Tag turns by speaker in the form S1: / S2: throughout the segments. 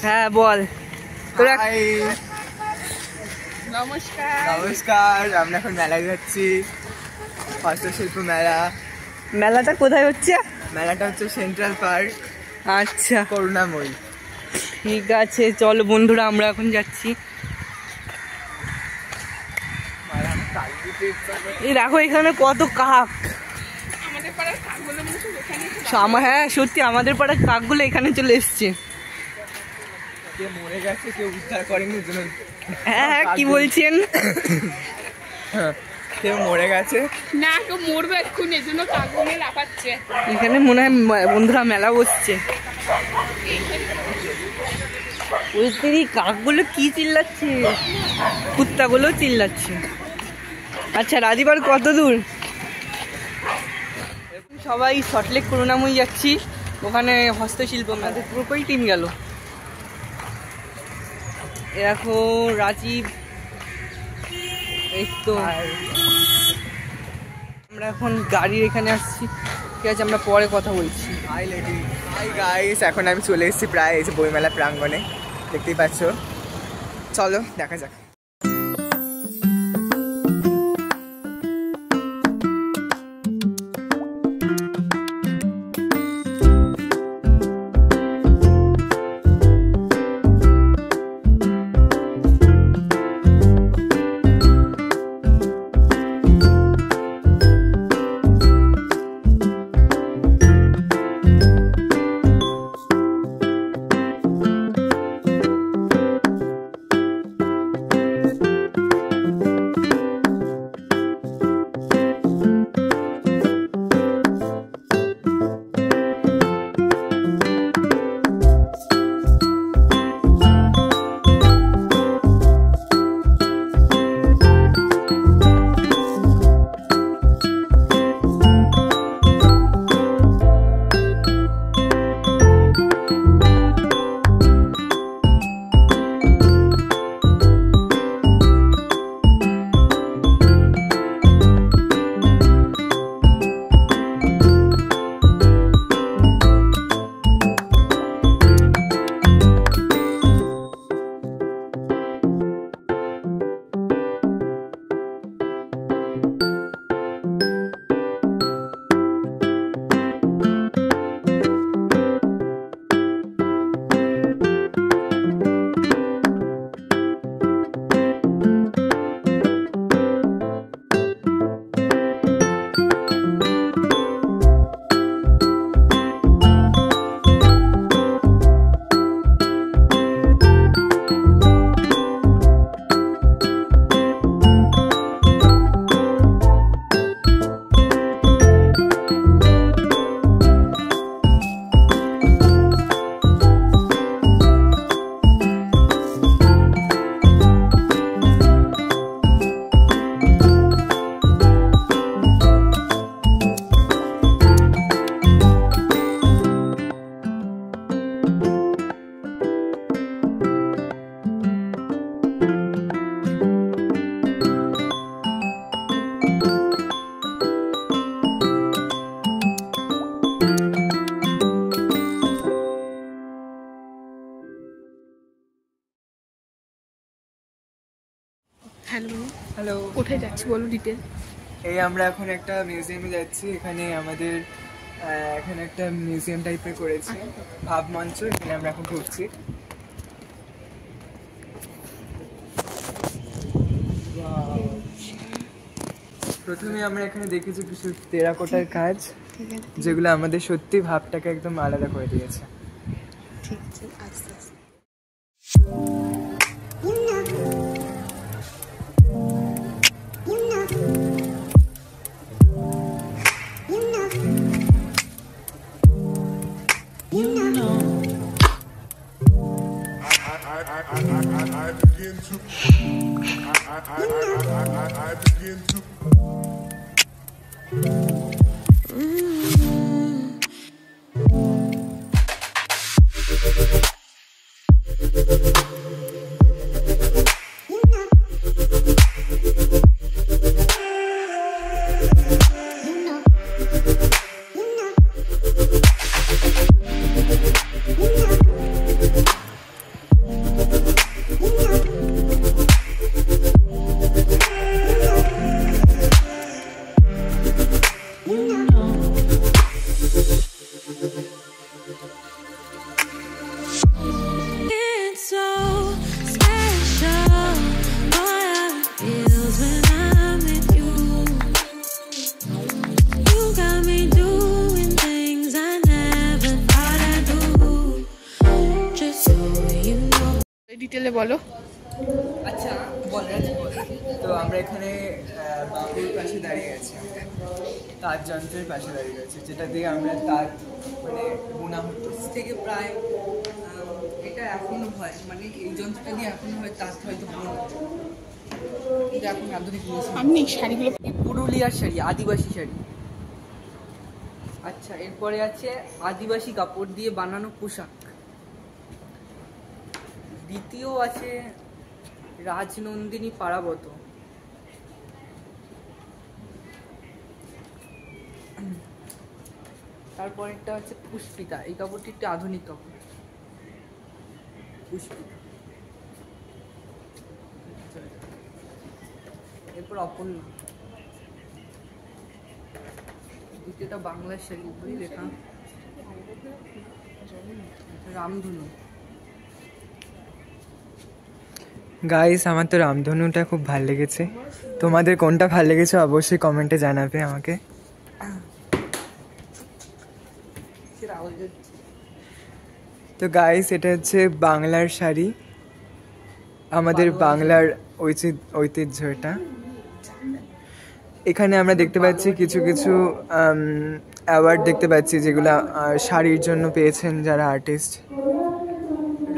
S1: হ্যাঁ বল তোরা।
S2: নমস্কার।
S3: নমস্কার, আমরা এখন মেলায় যাচ্ছি, হস্তশিল্প মেলা।
S1: মেলাটা কোথায় হচ্ছে?
S3: মেলাটা হচ্ছে সেন্ট্রাল পার্ক।
S1: আচ্ছা
S3: করুণাময়ী।
S1: ঠিক আছে চলো বন্ধুরা, আমরা এখন যাচ্ছি। এই দেখো এখানে কত কাক। হ্যাঁ সত্যি আমাদের পাড়ার কাকগুলো এখানে চলে এসছে।
S3: কেউ মরে গেছে, কেউ উদ্ধার করেনি।
S1: হ্যাঁ হ্যাঁ কি বলছেন?
S3: কেউ মরে গেছে
S2: না, কেউ মরবে এক্ষুনি, এই জন্য কাকগুলো লাফাচ্ছে।
S1: এখানে মনে হয় বন্ধুরা মেলা বসছে। ওই কাকগুলো কি চিল্লাচ্ছে, কুত্তাগুলো চিল্লাচ্ছে। আচ্ছা রাধিবার কত দূর? সবাই সল্টলেক করুণাময়ী যাচ্ছি, ওখানে হস্তশিল্প আমাদের পুরোপুরি টিম গেল। এখন রাজীব, এই তো আমরা এখন গাড়ির এখানে আসছি। ঠিক আছে আমরা পরে কথা বলছি।
S3: হাই লেডি, হাই গাইস, এখন আমি চলে এসেছি প্রায় এই যে বইমেলা প্রাঙ্গণে, দেখতেই পাচ্ছ। চলো দেখা যাক।
S2: হ্যালো
S3: হ্যালো,
S2: কোথায় যাচ্ছি বলো ডিটেল।
S3: এই আমরা এখন একটা মিউজিয়ামে যাচ্ছি। এখানে আমাদের এখানে একটা মিউজিয়াম টাইপের করেছে, ভাবমঞ্চ। এখানে আমরা এখন ঘুরছি। প্রথমে আমরা এখানে দেখেছি কিছু টেরাকোটার কাজ, যেগুলো আমাদের সত্যি ভাবটাকে একদম আলাদা করে দিয়েছে।
S2: ঠিক আছে আস্তে আস্তে।
S4: I begin to
S5: You know.
S2: বলো।
S1: আচ্ছা বল রাজি বল।
S3: তো আমরা এখানে বাবুর পাশে দাঁড়িয়ে আছি, তাঁত যন্ত্রের পাশে দাঁড়িয়ে আছি, যেটা দিয়ে আমরা তাঁত মানে বোনা হতো।
S1: থেকে প্রায় এটা এখনো হয়, মানে এই যন্ত্রটা দিয়ে এখনো হয়, তার হয়তো বোনা হয়। এটা এখন আধুনিক জিনিস।
S2: আমি শাড়িগুলো
S1: এই পুরুলিয়ার শাড়ি, আদিবাসী শাড়ি। আচ্ছা, এরপরে আছে আদিবাসী কাপড় দিয়ে বানানো পোশাক। দ্বিতীয় আছে রাজনন্দিনী পারাবত। তারপরেরটা হচ্ছে পুষ্পিতা। এই কাপড়টি একটি আধুনিক কাপড়, পুষ্পিতা। এরপর অপর্ণা। দ্বিতীয়টা বাংলার শাড়ি, উপরেই লেখা রামধনু।
S3: গাইস, আমার তো রামধনুটা খুব ভালো লেগেছে। তোমাদের কোনটা ভালো লেগেছে অবশ্যই কমেন্টে জানাবে আমাকে। তো গাইস, এটা হচ্ছে বাংলার শাড়ি, আমাদের বাংলার ঐতিহ্য এটা। এখানে আমরা দেখতে পাচ্ছি কিছু কিছু অ্যাওয়ার্ড দেখতে পাচ্ছি, যেগুলো শাড়ির জন্য পেয়েছেন যারা আর্টিস্ট।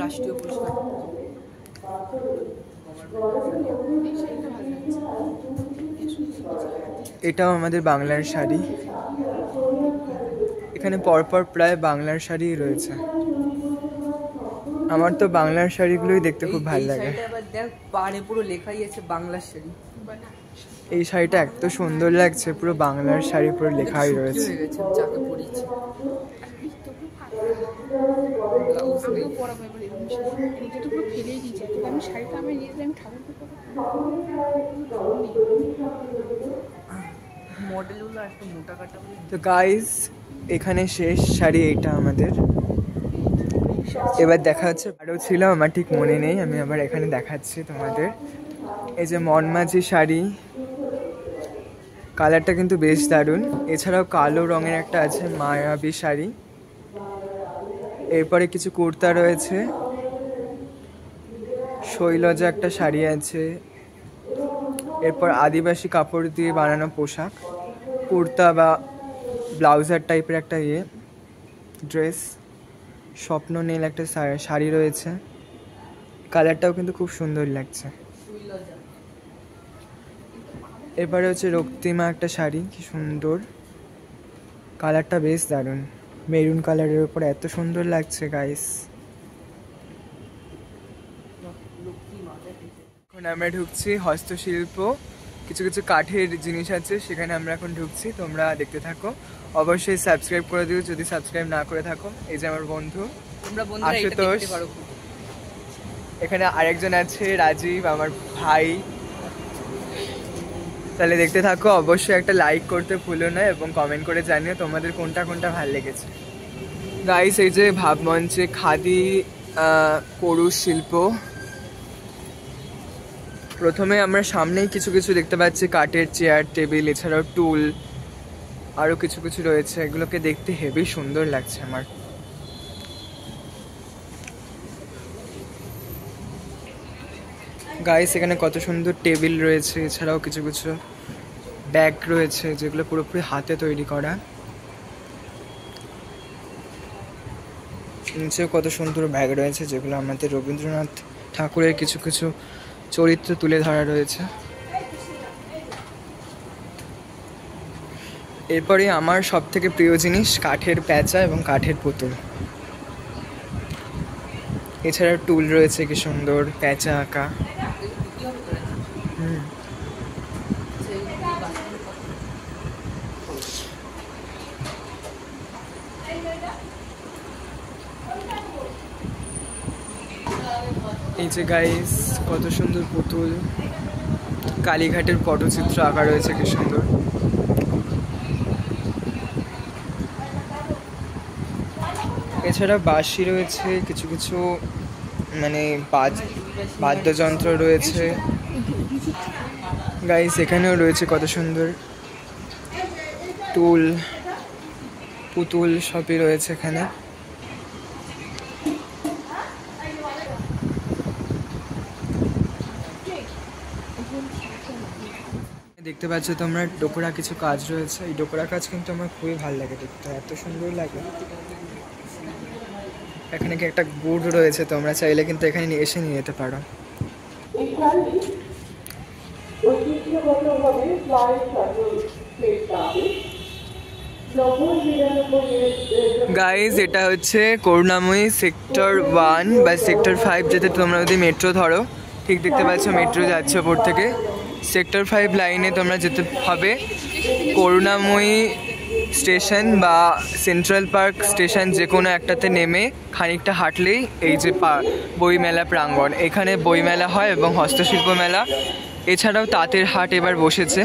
S1: রাষ্ট্রীয় পুরস্কার।
S3: এটাও আমাদের বাংলার শাড়ি। এখানে পরপর প্রায় বাংলার শাড়ি রয়েছে। আমার তো বাংলার শাড়িগুলোই দেখতে খুব ভালো লাগে।
S1: আবার দেখ, পাড়ে পুরো লেখাই আছে বাংলার শাড়ি।
S3: এই শাড়িটা এত সুন্দর লাগছে, পুরো বাংলার শাড়ি পুরো লেখাই রয়েছে।
S1: হয়ে গেছে যাকে পরিয়েছি। ব্লাউজ নেই।
S2: আমিও পরাবো এবার এরকম শাড়ি। এটা তো পুরো ফেলেই দিয়েছে, আমি শাড়িটা আমি নিয়ে যাই, আমি ঠাকুরকে পরাবো।
S1: মডেলগুলো একটু মোটা কাটা।
S3: তো গাইস, এখানে শেষ শাড়ি এইটা আমাদের। এবার দেখা হচ্ছে, আরও ছিল আমার ঠিক মনে নেই, আমি আবার এখানে দেখাচ্ছি তোমাদের। এই যে মনমাঝি শাড়ি, কালারটা কিন্তু বেশ দারুণ। এছাড়াও কালো রঙের একটা আছে মায়াবী শাড়ি। এরপরে কিছু কুর্তা রয়েছে, শৈলজা একটা শাড়ি আছে। এরপর আদিবাসী কাপড় দিয়ে বানানো পোশাক, কুর্তা বা ব্লাউজার টাইপের একটা ড্রেস। স্বপ্ন নীল একটা শাড়ি রয়েছে, কালারটাও কিন্তু খুব সুন্দর লাগছে। এরপরে হচ্ছে রক্তিমা একটা শাড়ি, কি সুন্দর, কালারটা বেশ দারুণ, মেরুন কালারের উপর এত সুন্দর লাগছে গাইস। এখন আমরা ঢুকছি হস্তশিল্প, কিছু কিছু কাঠের জিনিস আছে, সেখানে আমরা এখন ঢুকছি। তোমরা দেখতে থাকো, অবশ্যই সাবস্ক্রাইব করে দিও যদি সাবস্ক্রাইব না করে থাকো। এই যে আমার বন্ধু
S1: তোমরা বন্ধুরা এটা
S3: আশুতোষ,
S1: দেখতে পারো।
S3: এখানে আরেকজন আছে রাজীব, আমার ভাই। তাহলে দেখতে থাকো, অবশ্যই একটা লাইক করতে ভুলো না এবং কমেন্ট করে জানিও তোমাদের কোনটা কোনটা ভালো লেগেছে। গাইস, এই যে ভাবমঞ্চে খাদি কুরুশ শিল্প। প্রথমে আমরা সামনেই কিছু কিছু দেখতে পাচ্ছি, কাঠের চেয়ার টেবিল, এছাড়াও টুল, আরও কিছু কিছু রয়েছে। এগুলোকে দেখতে হেবি সুন্দর লাগছে আমার। গাইস, এখানে কত সুন্দর টেবিল রয়েছে, এছাড়াও কিছু কিছু ব্যাগ রয়েছে যেগুলো পুরোপুরি হাতে তৈরি করা। নিচেও কত সুন্দর ব্যাগ রয়েছে, যেগুলো আমাদের রবীন্দ্রনাথ ঠাকুরের কিছু কিছু চরিত্র তুলে ধরা রয়েছে। এরপরে আমার সব থেকে প্রিয় জিনিস কাঠের প্যাঁচা এবং কাঠের পুতুল। এছাড়া টুল রয়েছে, কি সুন্দর প্যাঁচা আঁকা। এই যে গাইস, কত সুন্দর পুতুল, কালীঘাটের পটচিত্র আঁকা রয়েছে, কি সুন্দর। এছাড়া বাঁশি রয়েছে, কিছু কিছু মানে বাদ্যযন্ত্র রয়েছে। গাইস, এখানেও রয়েছে কত সুন্দর টুল, পুতুল, সবই রয়েছে এখানে। দেখতে পাচ্ছ তোমরা ডোকরা কিছু কাজ রয়েছে। এই ডোকরা কাজ কিন্তু আমার খুবই ভালো লাগে দেখতে, এত সুন্দর লাগে। এখানে কি একটা গুড় রয়েছে, তোমরা চাইলে কিন্তু এখানে এসে নিয়ে যেতে পারো। গাইজ এটা হচ্ছে করুণাময়ী সেক্টর 1 বা সেক্টর 5, যেতে তোমরা যদি মেট্রো ধরো, ঠিক দেখতে পাচ্ছ মেট্রো যাচ্ছে ওপর থেকে। সেক্টর 5 লাইনে তোমরা যেতে হবে। করুণাময়ী স্টেশন বা সেন্ট্রাল পার্ক স্টেশন যে কোনো একটাতে নেমে খানিকটা হাঁটলেই এই যে বইমেলা প্রাঙ্গণ, এখানে বইমেলা হয় এবং হস্তশিল্প মেলা, এছাড়াও তাঁতের হাট এবার বসেছে,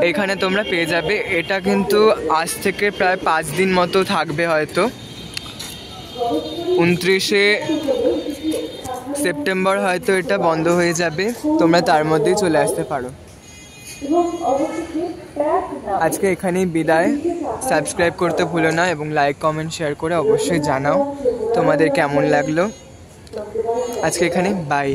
S3: এখানে তোমরা পেয়ে যাবে। এটা কিন্তু আজ থেকে প্রায় 5 দিন মতো থাকবে, হয়তো 29শে সেপ্টেম্বর হয়তো এটা বন্ধ হয়ে যাবে, তোমরা তার মধ্যেই চলে আসতে পারো। আজকে এখানেই বিদায়। সাবস্ক্রাইব করতে ভুলো না এবং লাইক কমেন্ট শেয়ার করে অবশ্যই জানাও তোমাদের কেমন লাগলো। আজকে এখানে বাই।